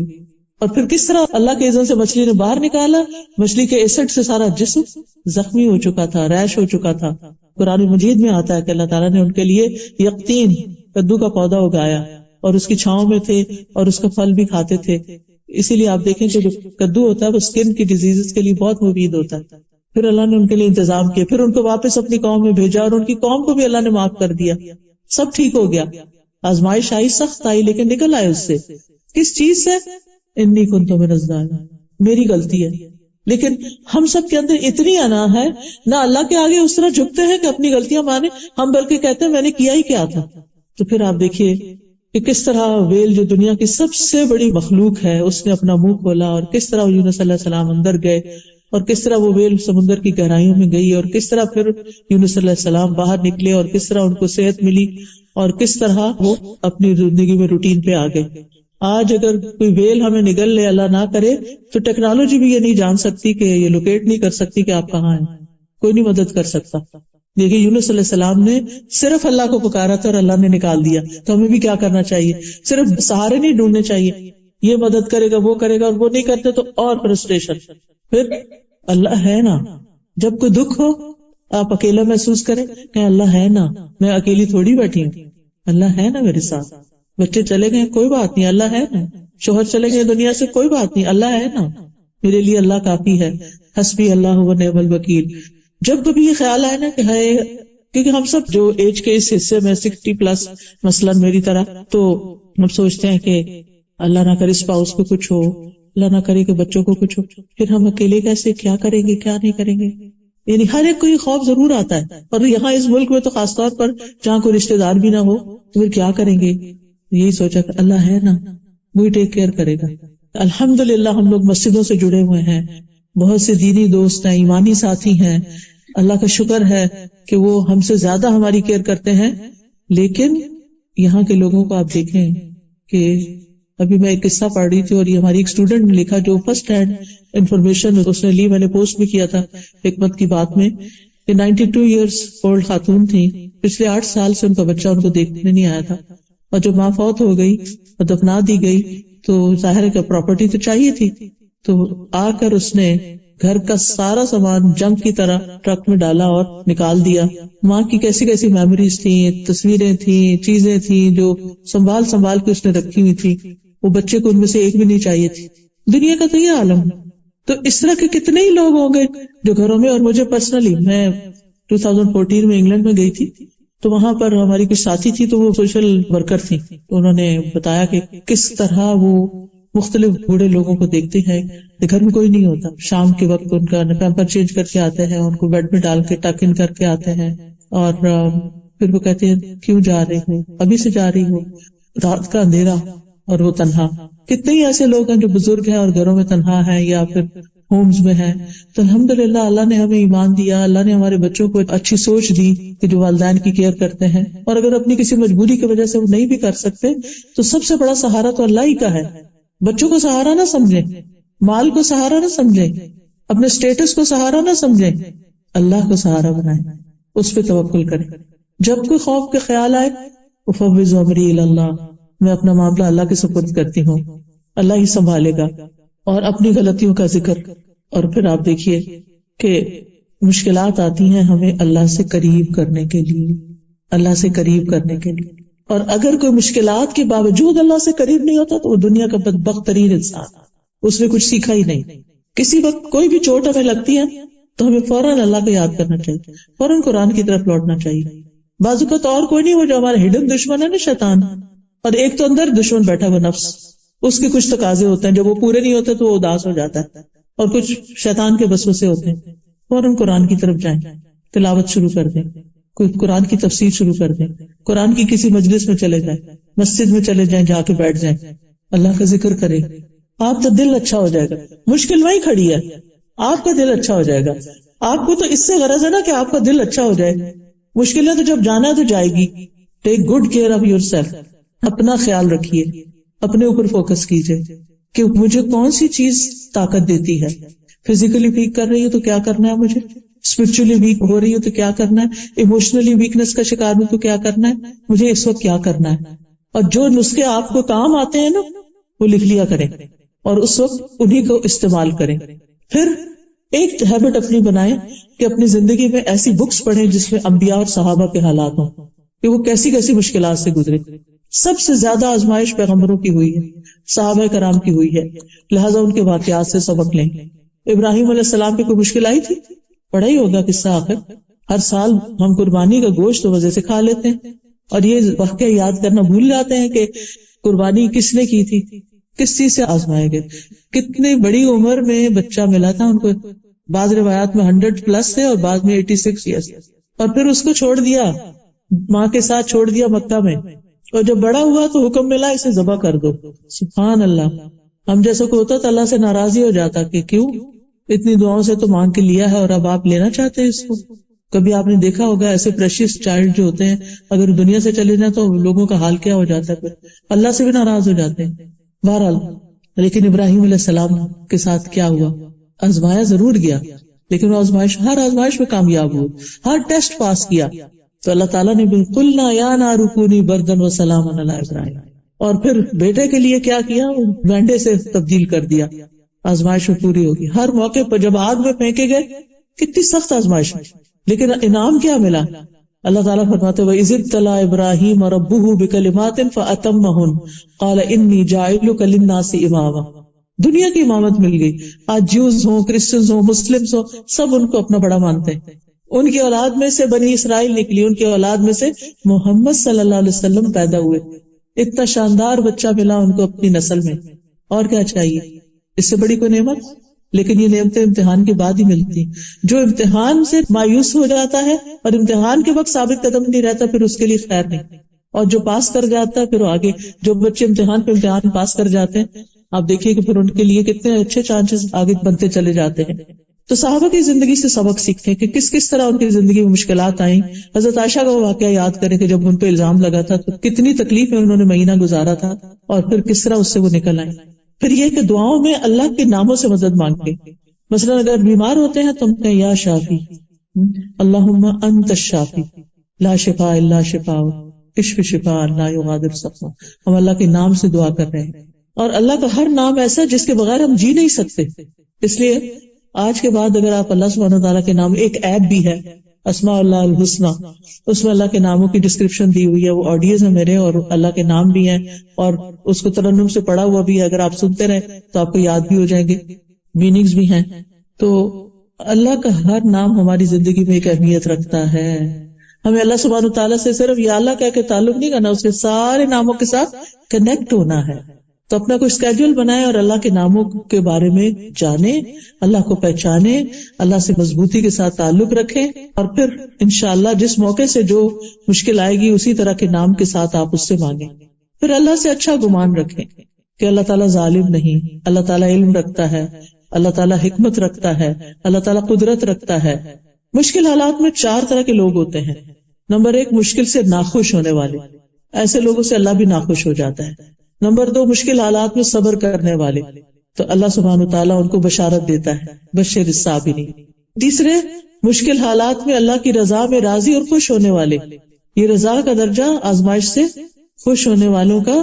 اور پھر کس طرح اللہ کے اذن سے مچھلی نے باہر نکالا، مچھلی کے ایسڈ سے سارا جسم زخمی ہو چکا تھا، ریش ہو چکا تھا. قرآن مجید میں آتا ہے کہ اللہ تعالیٰ نے ان کے لیے یقطین کدو کا پودا اگایا اور اس کی چھاؤں میں تھے اور اس کا پھل بھی کھاتے تھے. اسی لیے آپ دیکھیں کہ جو کدو ہوتا ہے وہ اسکن کی ڈیزیز کے لیے بہت مفید ہوتا ہے. پھر اللہ نے ان کے لیے انتظام کیا، پھر ان کو واپس اپنی قوم میں بھیجا اور ان کی قوم کو بھی اللہ نے معاف کر دیا، سب ٹھیک ہو گیا. آزمائش آئی، سخت آئی، لیکن نکل آئے اس سے. کس چیز سے؟ انی کنت من الظالمین، میری غلطی ہے. لیکن ہم سب کے اندر اتنی انا ہے، نہ اللہ کے آگے اس طرح جھکتے ہیں کہ اپنی غلطیاں مانے، ہم بلکہ کہتے ہیں میں نے کیا ہی کیا تھا. تو پھر آپ دیکھیے کہ کس طرح ویل جو دنیا کی سب سے بڑی مخلوق ہے اس نے اپنا منہ کھولا، اور کس طرح یونس علیہ السلام اندر گئے، اور کس طرح وہ ویل سمندر کی گہرائیوں میں گئی، اور کس طرح پھر یونس علیہ السلام باہر نکلے، اور کس طرح ان کو صحت ملی، اور کس طرح وہ اپنی زندگی میں روٹین پہ آ گئے. آج اگر کوئی ویل ہمیں نگل لے، اللہ نہ کرے، تو ٹیکنالوجی بھی یہ نہیں جان سکتی کہ یہ لوکیٹ نہیں کر سکتی کہ آپ کہاں ہیں، کوئی نہیں مدد کر سکتا. دیکھیے یونس علیہ السلام نے صرف اللہ کو پکارا تھا اور اللہ نے نکال دیا. تو ہمیں بھی کیا کرنا چاہیے؟ صرف سہارے نہیں ڈھونڈنے چاہیے، یہ مدد کرے گا وہ کرے گا، اور وہ نہیں کرتے تو اور فرسٹریشن. پھر اللہ ہے نا، جب کوئی دکھ ہو آپ اکیلا محسوس کریں کہ اللہ ہے نا، میں اکیلی تھوڑی بیٹھی ہوں، اللہ ہے نا میرے ساتھ. بچے چلے گئے کوئی بات نہیں، اللہ ہے نا. شوہر چلے گئے دنیا سے کوئی بات نہیں، اللہ ہے نا. میرے لیے اللہ کافی ہے، حسبی اللہ و نعم الوکیل. جب کبھی یہ خیال آئے نا کہ ہے، کیونکہ ہم سب جو ایج کے اس حصے میں 60+ مثلاً میری طرح، تو ہم سوچتے ہیں کہ اللہ نہ کرے اسپاؤس کو کچھ ہو، اللہ نہ کرے کہ بچوں کو کچھ ہو، پھر ہم اکیلے کیسے، کیا کریں گے کیا نہیں کریں گے. یعنی ہر ایک کو یہ خوف ضرور آتا ہے، اور یہاں اس ملک میں تو خاص طور پر جہاں کوئی رشتے دار بھی نہ ہو تو پھر کیا کریں گے. یہی سوچا کہ اللہ ہے نا، وہی ٹیک کیئر کرے گا. الحمدللہ ہم لوگ مسجدوں سے جڑے ہوئے ہیں، بہت سے دینی دوست ہیں، ایمانی ساتھی ہیں، اللہ کا شکر ہے کہ وہ ہم سے زیادہ ہماری کیئر کرتے ہیں. لیکن یہاں کے لوگوں کو آپ دیکھیں کہ ابھی میں ایک قصہ پڑھ رہی تھی، اور یہ ہماری ایک اسٹوڈنٹ نے لکھا جو فرسٹ ہینڈ انفارمیشن اس نے لی، میں نے پوسٹ بھی کیا تھا حکمت کی بات میں، کہ 92 ایئرس اولڈ خاتون تھی، پچھلے 8 سال سے ان کا بچہ ان کو دیکھنے نہیں آیا تھا، اور جب ماں فوت ہو گئی اور دفنا دی گئی تو ظاہر ہے کہ پراپرٹی تو چاہیے تھی، تو آ کر اس نے گھر کا سارا سامان جنگ کی طرح ٹرک میں ڈالا اور نکال دیا. ماں کی کیسی کیسی میموریز تھیں، تصویریں تھیں، چیزیں تھیں جو سنبھال کے اس نے رکھی ہوئی تھی، وہ بچے کو ان میں سے ایک بھی نہیں چاہیے تھی. دنیا کا تو یہ عالم ہے. تو اس طرح کے کتنے ہی لوگ ہوں گے جو گھروں میں، اور مجھے پرسنلی میں 2014 میں انگلینڈ میں گئی تھی، تو وہاں پر ہماری کچھ ساتھی تھی، تو وہ سوشل ورکر تھی، تو انہوں نے بتایا کہ کس طرح وہ مختلف بوڑھے لوگوں کو دیکھتے ہیں، گھر میں کوئی نہیں ہوتا، شام کے وقت ان کا پیمپر چینج کر کے آتے ہیں، ان کو بیڈ میں ڈال کے ٹک ان کر کے آتے ہیں، اور پھر وہ کہتے ہیں کیوں جا رہی ہوں، ابھی سے جا رہی ہوں، رات کا اندھیرا اور وہ تنہا. کتنے ہی ایسے لوگ ہیں جو بزرگ ہیں اور گھروں میں تنہا ہیں یا پھر ہومز میں ہیں. تو الحمدللہ اللہ نے ہمیں ایمان دیا، اللہ نے ہمارے بچوں کو اچھی سوچ دی کہ جو والدین کی کیئر کرتے ہیں، اور اگر اپنی کسی مجبوری کی وجہ سے وہ نہیں بھی کر سکتے تو سب سے بڑا سہارا تو اللہ ہی کا ہے. بچوں کو سہارا نہ سمجھیں، مال کو سہارا نہ سمجھیں، اپنے سٹیٹس کو سہارا نہ سمجھیں، اللہ کو سہارا بنائیں، اس پہ توکل کریں. جب کوئی خوف کے خیال آئے افوض امری الی اللہ، میں اپنا معاملہ اللہ کے سپرد کرتی ہوں، اللہ ہی سنبھالے گا. اور اپنی غلطیوں کا ذکر. اور پھر آپ دیکھیے کہ مشکلات آتی ہیں ہمیں اللہ سے قریب کرنے کے لیے، اللہ سے قریب کرنے کے لیے. اور اگر کوئی مشکلات کے باوجود اللہ سے قریب نہیں ہوتا تو وہ دنیا کا بدبخت ترین انسان، اس نے کچھ سیکھا ہی نہیں. کسی وقت کوئی بھی چوٹ ہمیں لگتی ہے تو ہمیں فوراً اللہ کو یاد کرنا چاہیے، فوراً قرآن کی طرف لوٹنا چاہیے. بازو کا تو اور کوئی نہیں، وہ جو ہمارا ہڈن دشمن ہے نا، شیطان. اور ایک تو اندر دشمن بیٹھا ہوا نفس، اس کے کچھ تقاضے ہوتے ہیں، جب وہ پورے نہیں ہوتے تو وہ اداس ہو جاتا ہے، اور کچھ شیطان کے وسوسے ہوتے ہیں. فوراً قرآن کی طرف جائیں، تلاوت شروع کر دیں، کوئی قرآن کی تفسیر شروع کر دیں، قرآن کی کسی مجلس میں چلے جائیں، مسجد میں چلے جائیں، جا کے بیٹھ جائیں، اللہ کا ذکر کریں. آپ کا دل اچھا ہو جائے گا. مشکل وہی کھڑی ہے، آپ کا دل اچھا ہو جائے گا. آپ کو تو اس سے غرض ہے نا کہ آپ کا دل اچھا ہو جائے. مشکلیں تو جب جانا ہے تو جائے گی. Take good care of your self, اپنا خیال رکھیے، اپنے اوپر فوکس کیجئے کہ مجھے کون سی چیز طاقت دیتی ہے. فزیکلی ویک کر رہی ہوں تو کیا کرنا ہے مجھے، اسپرچولی ویک ہو رہی ہوں تو کیا کرنا ہے، ایموشنلی ویکنس کا شکار ہوں تو کیا کرنا ہے، مجھے اس وقت کیا کرنا ہے. اور جو نسخے آپ کو کام آتے ہیں نا وہ لکھ لیا کریں. اور اس وقت انہی کو استعمال کریں. پھر ایک ہیبٹ اپنی بنائیں کہ اپنی زندگی میں ایسی بکس پڑھیں جس میں انبیاء اور صحابہ کے حالات ہوں کہ وہ کیسی کیسی مشکلات سے گزرے. سب سے زیادہ آزمائش پیغمبروں کی ہوئی ہے، صحابہ کرام کی ہوئی ہے، لہٰذا ان کے واقعات سے سبق لیں. ابراہیم علیہ السلام کی کوئی مشکل آئی تھی؟ پڑھا ہی ہوگا قصہ. آخر ہر سال ہم قربانی کا گوشت تو مزے سے کھا لیتے ہیں اور یہ واقعہ یاد کرنا بھول جاتے ہیں کہ قربانی کس نے کی تھی، کس چیز سے آزمائے گئے. کتنی بڑی عمر میں بچہ ملا تھا ان کو، بعض روایات میں 100+ تھے اور بعض میں 86 ایئرس، اور پھر اس کو چھوڑ دیا، ماں کے ساتھ چھوڑ دیا مکہ میں، اور جب بڑا ہوا تو حکم ملا اسے ذبح کر دو. سبحان اللہ. ہم جیسا کو ہوتا تو اللہ سے ناراضی ہو جاتا کہ کیوں اتنی دعاؤں سے تو مانگ کے لیا ہے اور اب آپ لینا چاہتے ہیں اس کو. کبھی آپ نے دیکھا ہوگا ایسے پریشیس چائلڈ جو ہوتے ہیں اگر دنیا سے چلے جائیں تو لوگوں کا حال کیا ہو جاتا ہے، پھر اللہ سے بھی ناراض ہو جاتے ہیں. بہرحال لیکن ابراہیم علیہ السلام کے ساتھ کیا ہوا؟ آزمایا ضرور گیا، لیکن وہ ہر آزمائش میں کامیاب ہوئے، ہر ٹیسٹ پاس کیا. تو اللہ تعالیٰ نے قُلْنَا يَا نَارُ كُونِي بَرْدًا وَسَلَامًا عَلَىٰ إِبْرَاهِيمَ، اور پھر بیٹے کے لیے کیا کیا؟ گانڈے سے تبدیل کر دیا. آزمائش میں پوری ہوگی. ہر موقع پر جب آگ میں پھینکے گئے، کتنی سخت آزمائش، لیکن انعام کیا ملا؟ اللہ تعالیٰ فرماتے وَإِذِ ابْتَلَىٰ إِبْرَاهِيمَ رَبُّهُ بِكَلِمَاتٍ فَأَتَمَّهُنَّ قَالَ إِنِّي جَاعِلُكَ لِلنَّاسِ إِمَامًا. دنیا کی امامت مل گئی. آج جیوز ہوں، کرسچنز ہوں، مسلمز ہوں، سب ان کو اپنا بڑا مانتے ہیں. ان کی اولاد میں سے بنی اسرائیل نکلی، ان کی اولاد میں سے محمد صلی اللہ علیہ وسلم پیدا ہوئے. اتنا شاندار بچہ ملا ان کو اپنی نسل میں، اور کیا چاہیے؟ اس سے بڑی کوئی نعمت؟ لیکن یہ نعمتیں امتحان کے بعد ہی ملتی. جو امتحان سے مایوس ہو جاتا ہے اور امتحان کے وقت ثابت قدم نہیں رہتا، پھر اس کے لیے خیر نہیں. اور جو پاس کر جاتا ہے پھر وہ آگے، جو بچے امتحان پہ امتحان پاس کر جاتے ہیں آپ دیکھیے کہ پھر ان کے لیے کتنے اچھے چانسز آگے بنتے چلے جاتے ہیں. تو صحابہ کی زندگی سے سبق سیکھیں کہ کس طرح ان کی زندگی میں مشکلات آئیں. حضرت عائشہ کا واقعہ یاد کریں کہ جب ان پہ الزام لگا تھا تو کتنی تکلیف میں انہوں نے مہینہ گزارا تھا اور پھر کس طرح اس سے وہ نکل آئیں. پھر یہ کہ دعاؤں میں اللہ کے ناموں سے مدد مانگیں. مثلا اگر بیمار ہوتے ہیں تو ہم کہیں یا شافی، اللہم انت الشافی لا شفاء الا شفاءک اشف شفاء لا یغادر سقما. ہم اللہ کے نام سے دعا کر رہے ہیں، اور اللہ کا ہر نام ایسا جس کے بغیر ہم جی نہیں سکتے. اس لیے آج کے بعد اگر آپ اللہ سبحانہ وتعالیٰ کے نام، ایک ایپ بھی ہے اسماء اللہ الحسنی، اس میں اللہ کے ناموں کی ڈسکرپشن دی ہوئی ہے. وہ آڈیوز ہیں میرے اور اللہ کے نام بھی ہیں، اور اس کو ترنم سے پڑھا ہوا بھی ہے. اگر آپ سنتے رہے تو آپ کو یاد بھی ہو جائیں گے، میننگز بھی ہیں. تو اللہ کا ہر نام ہماری زندگی میں ایک اہمیت رکھتا ہے. ہمیں اللہ سبحانہ وتعالیٰ سے صرف یا اللہ کہہ کے تعلق نہیں کرنا، اس کے سارے ناموں کے ساتھ کنیکٹ ہونا ہے. تو اپنا کوئی اسکیڈول بنائیں اور اللہ کے ناموں کے بارے میں جانیں، اللہ کو پہچانیں، اللہ سے مضبوطی کے ساتھ تعلق رکھیں، اور پھر انشاءاللہ جس موقع سے جو مشکل آئے گی اسی طرح کے نام کے ساتھ آپ اس سے مانگیں. پھر اللہ سے اچھا گمان رکھیں کہ اللہ تعالیٰ ظالم نہیں، اللہ تعالیٰ علم رکھتا ہے، اللہ تعالیٰ حکمت رکھتا ہے، اللہ تعالیٰ قدرت رکھتا ہے. مشکل حالات میں 4 طرح کے لوگ ہوتے ہیں. نمبر 1، مشکل سے ناخوش ہونے والے، ایسے لوگوں سے اللہ بھی ناخوش ہو جاتا ہے. نمبر 2، مشکل حالات میں صبر کرنے والے، تو اللہ سبحانہ وتعالیٰ ان کو بشارت دیتا ہے، بشر الصابرین. تیسرے، مشکل حالات میں اللہ کی رضا میں راضی اور خوش ہونے والے. یہ رضا کا درجہ آزمائش سے خوش ہونے والوں کا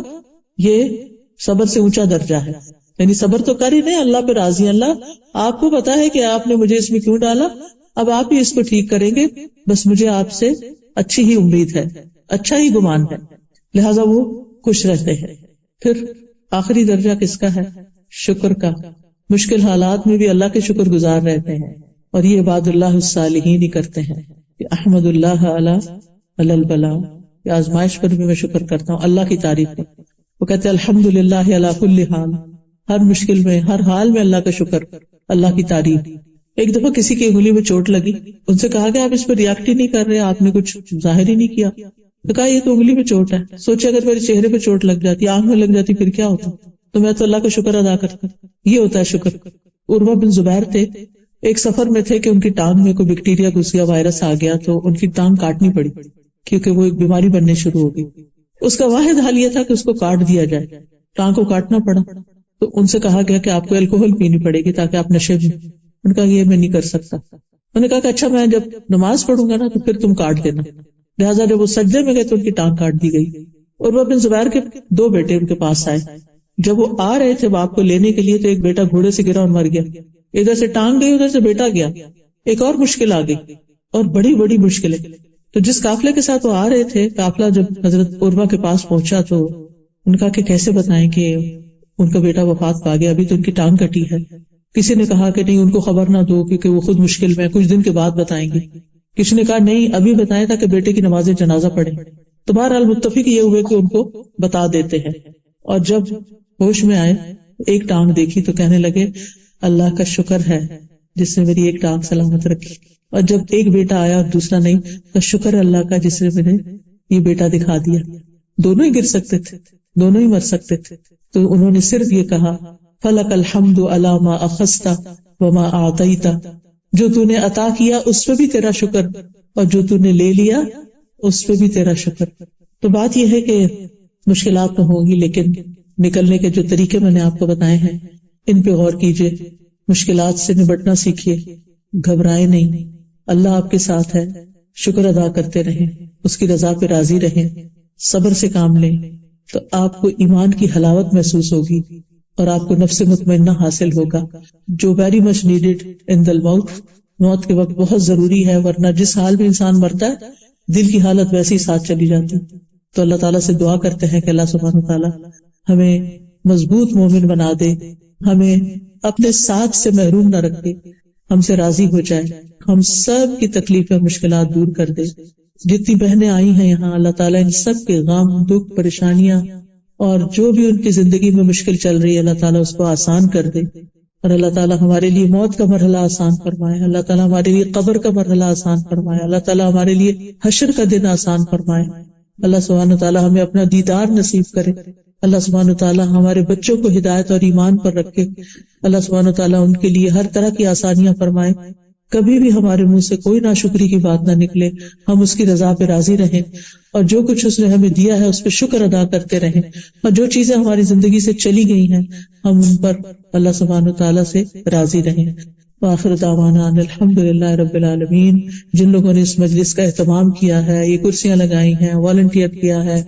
یہ صبر سے اونچا درجہ ہے. یعنی صبر تو کر ہی نہیں، اللہ پہ راضی. اللہ آپ کو پتا ہے کہ آپ نے مجھے اس میں کیوں ڈالا، اب آپ ہی اس کو ٹھیک کریں گے، بس مجھے آپ سے اچھی ہی امید ہے، اچھا ہی گمان ہے، لہذا وہ خوش رہتے ہیں. پھر آخری درجہ کس کا ہے؟ شکر کا. مشکل حالات میں بھی اللہ کے شکر گزار رہتے ہیں، اور یہ عباد اللہ الصالحین ہی کرتے ہیں کہ احمد اللہ علی البلاء، کہ آزمائش پر بھی میں شکر کرتا ہوں، اللہ کی تعریف ہے. وہ کہتے ہیں الحمدللہ علی کل حال، ہر مشکل میں، ہر حال میں اللہ کا شکر، اللہ کی تعریف. ایک دفعہ کسی کی انگلی میں چوٹ لگی، ان سے کہا کہ آپ اس پر ریاکٹ ہی نہیں کر رہے، آپ نے کچھ ظاہر ہی نہیں کیا. تو کہا یہ تو انگلی پہ چوٹ ہے، سوچے اگر میرے چہرے پہ چوٹ لگ جاتی، آنکھ میں لگ جاتی، پھر کیا ہوتا؟ تو میں تو اللہ کا شکر ادا کرتا. یہ ہوتا ہے شکر. عروہ بن زبیر تھے، ایک سفر میں تھے کہ ان کی ٹانگ میں کوئی بیکٹیریا گھس گیا، وائرس آ گیا، تو ان کی ٹانگ کاٹنی پڑی کیونکہ وہ ایک بیماری بننے شروع ہو گئی. اس کا واحد حل یہ تھا کہ اس کو کاٹ دیا جائے، ٹانگ کو کاٹنا پڑا. تو ان سے کہا گیا کہ آپ کو الکوہل پینی پڑے گی تاکہ آپ نشے میں. ان کا یہ میں نہیں کر سکتا. انہوں نے کہا کہ اچھا میں جب نماز پڑھوں گا نا تو پھر تم کاٹ دینا. لہٰذا جب وہ سجدے میں گئے تو ان کی ٹانگ کاٹ دی گئی. اور وہ بن زبیر کے 2 بیٹے ان کے پاس آئے. جب وہ آ رہے تھے باپ کو لینے کے لیے تو ایک بیٹا گھوڑے سے گرا اور مر گیا. ادھر سے ٹانگ گئی, ادھر سے بیٹا گیا. ایک اور مشکل آ گئی اور بڑی بڑی مشکلیں. تو جس قافلے کے ساتھ وہ آ رہے تھے, قافلہ جب حضرت عروہ کے پاس پہنچا تو ان کا کہ کیسے بتائیں کہ ان کا بیٹا وفات پا گیا, ابھی تو ان کی ٹانگ کٹی ہے. کسی نے کہا کہ نہیں ان کو خبر نہ دو کیونکہ وہ خود مشکل میں, کچھ دن کے بعد بتائیں گے. کسی نے کہا نہیں ابھی بتائیں تاکہ بیٹے کی نماز جنازہ پڑھیں. تو بہرحال متفق یہ ہوئے کہ ان کو بتا دیتے ہیں. اور جب ہوش میں آئے ایک ٹانگ دیکھی تو کہنے لگے اللہ کا شکر ہے جس نے میری ایک ٹانگ سلامت رکھی. اور جب ایک بیٹا آیا اور دوسرا نہیں تو شکر اللہ کا جس نے مجھے یہ بیٹا دکھا دیا. دونوں ہی گر سکتے تھے, دونوں ہی مر سکتے تھے. تو انہوں نے صرف یہ کہا فلک الحمد علی ما اخذت وما اعطیت, جو تو نے عطا کیا اس پہ بھی تیرا شکر اور جو تو نے لے لیا اس پہ بھی تیرا شکر. تو بات یہ ہے کہ مشکلات تو ہوں گی لیکن نکلنے کے جو طریقے میں نے آپ کو بتائے ہیں ان پہ غور کیجئے, مشکلات سے نبٹنا سیکھیے, گھبرائے نہیں, اللہ آپ کے ساتھ ہے, شکر ادا کرتے رہیں, اس کی رضا پہ راضی رہیں, صبر سے کام لیں تو آپ کو ایمان کی حلاوت محسوس ہوگی اور آپ کو نفس مطمئنہ حاصل ہوگا جو ویری مچ نیڈیڈ ان دی موت. موت کے وقت بہت ضروری ہے, ورنہ جس حال میں انسان مرتا ہے دل کی حالت ویسے ہی ساتھ چلی جاتی. تو اللہ تعالیٰ سے دعا کرتے ہیں کہ اللہ سبحانہ تعالیٰ ہمیں مضبوط مومن بنا دے, ہمیں اپنے ساتھ سے محروم نہ رکھے, ہم سے راضی ہو جائے, ہم سب کی تکلیفیں مشکلات دور کر دے. جتنی بہنیں آئی ہیں یہاں اللہ تعالیٰ ان سب کے غم دکھ پریشانیاں اور جو بھی ان کی زندگی میں مشکل چل رہی ہے اللہ تعالیٰ اس کو آسان کر دے, اور اللہ تعالیٰ ہمارے لیے موت کا مرحلہ آسان فرمائے, اللہ تعالیٰ ہمارے لیے قبر کا مرحلہ آسان فرمائے, اللہ تعالیٰ ہمارے لیے حشر کا دن آسان فرمائے. اللہ سبحانہ تعالیٰ ہمیں اپنا دیدار نصیب کرے, اللہ سبحانہ تعالیٰ ہمارے بچوں کو ہدایت اور ایمان پر رکھے, اللہ سبحانہ تعالیٰ ان کے لیے ہر طرح کی آسانیاں فرمائے, کبھی بھی ہمارے منہ سے کوئی ناشکری کی بات نہ نکلے, ہم اس کی رضا پہ راضی رہیں اور جو کچھ اس نے ہمیں دیا ہے اس پہ شکر ادا کرتے رہیں, اور جو چیزیں ہماری زندگی سے چلی گئی ہیں ہم ان پر اللہ سبحانہ تعالیٰ سے راضی رہیں. وآخر دعوانا ان الحمدللہ رب العالمین. جن لوگوں نے اس مجلس کا اہتمام کیا ہے, یہ کرسیاں لگائی ہیں, والنٹیئر کیا ہے,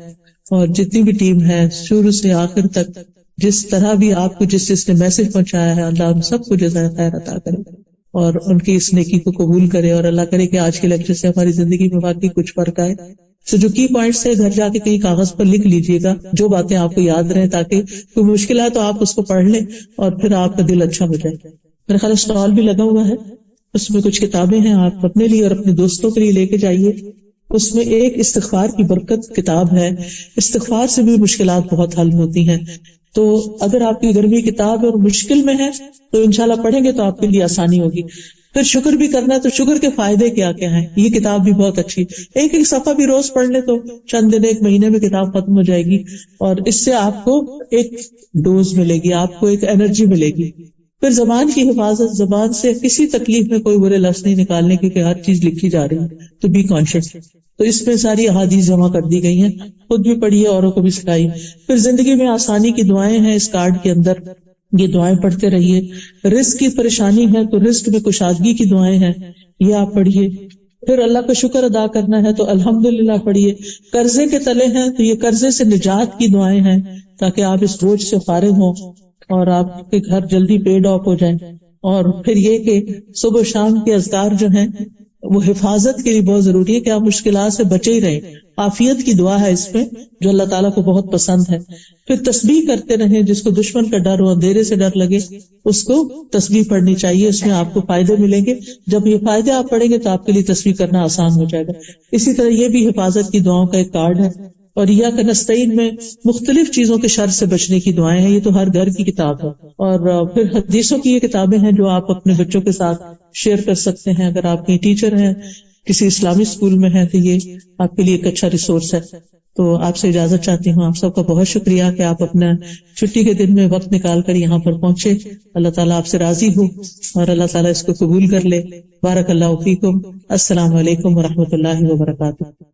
اور جتنی بھی ٹیم ہے شروع سے آخر تک جس طرح بھی آپ کو جس نے میسج پہنچایا ہے, اللہ ان سب کو جزائے خیر عطا کرے اور ان کی اس نیکی کو قبول کرے, اور اللہ کرے کہ آج کے لیکچر سے ہماری زندگی میں واقعی کچھ فرق آئے. تو جو کی پوائنٹس ہے گھر جا کے کہیں کاغذ پر لکھ لیجئے گا, جو باتیں آپ کو یاد رہیں, تاکہ کوئی مشکل ہے تو آپ اس کو پڑھ لیں اور پھر آپ کا دل اچھا ہو جائے. میرا خیال اسٹال بھی لگا ہوا ہے, اس میں کچھ کتابیں ہیں, آپ اپنے لیے اور اپنے دوستوں کے لیے لے کے جائیے. اس میں ایک استغفار کی برکت کتاب ہے, استغفار سے بھی مشکلات بہت حل ہوتی ہیں. تو اگر آپ کی گرمی کتاب اور مشکل میں ہے تو انشاءاللہ پڑھیں گے تو آپ کے لیے آسانی ہوگی. پھر شکر بھی کرنا ہے تو شکر کے فائدے کیا کیا ہیں, یہ کتاب بھی بہت اچھی, ایک ایک صفحہ بھی روز پڑھ لیں تو چند دن ایک مہینے میں کتاب ختم ہو جائے گی, اور اس سے آپ کو ایک ڈوز ملے گی, آپ کو ایک انرجی ملے گی. پھر زبان کی حفاظت, زبان سے کسی تکلیف میں کوئی برے لفظ نہیں نکالنے کی, کہ ہر چیز لکھی جا رہی ہے, تو بی کانشیس. تو اس میں ساری احادیث جمع کر دی گئی ہیں, خود بھی پڑھیے اوروں کو بھی سکھائیے. پھر زندگی میں آسانی کی دعائیں ہیں اس کارڈ کے اندر, یہ دعائیں پڑھتے رہیے. رزق کی پریشانی ہے تو رزق میں کشادگی کی دعائیں ہیں, یہ آپ پڑھیے. پھر اللہ کا شکر ادا کرنا ہے تو الحمدللہ پڑھیے. قرضے کے تلے ہیں تو یہ قرضے سے نجات کی دعائیں ہیں, تاکہ آپ اس بوجھ سے فارغ ہوں اور آپ کے گھر جلدی پیڈ آف ہو جائیں. اور پھر یہ کہ صبح و شام کے اذکار جو ہیں وہ حفاظت کے لیے بہت ضروری ہے کہ آپ مشکلات سے بچے ہی رہیں. عافیت کی دعا ہے اس میں جو اللہ تعالیٰ کو بہت پسند ہے. پھر تسبیح کرتے رہیں, جس کو دشمن کا ڈر ہو, اندھیرے سے ڈر لگے, اس کو تسبیح پڑھنی چاہیے, اس میں آپ کو فائدے ملیں گے. جب یہ فائدے آپ پڑھیں گے تو آپ کے لیے تسبیح کرنا آسان ہو جائے گا. اسی طرح یہ بھی حفاظت کی دعاؤں کا ایک کارڈ ہے. اور ایاک نستعین میں مختلف چیزوں کے شر سے بچنے کی دعائیں ہیں, یہ تو ہر گھر کی کتاب ہے. اور پھر حدیثوں کی یہ کتابیں ہیں جو آپ اپنے بچوں کے ساتھ شیئر کر سکتے ہیں. اگر آپ کی ٹیچر ہیں, کسی اسلامی اسکول میں ہیں, تو یہ آپ کے لیے ایک اچھا ریسورس ہے. تو آپ سے اجازت چاہتی ہوں. آپ سب کا بہت شکریہ کہ آپ اپنا چھٹی کے دن میں وقت نکال کر یہاں پر پہنچے. اللہ تعالیٰ آپ سے راضی ہو اور اللہ تعالیٰ اس کو قبول کر لے. بارک اللہ فیکم. السلام علیکم ورحمۃ اللہ وبرکاتہ.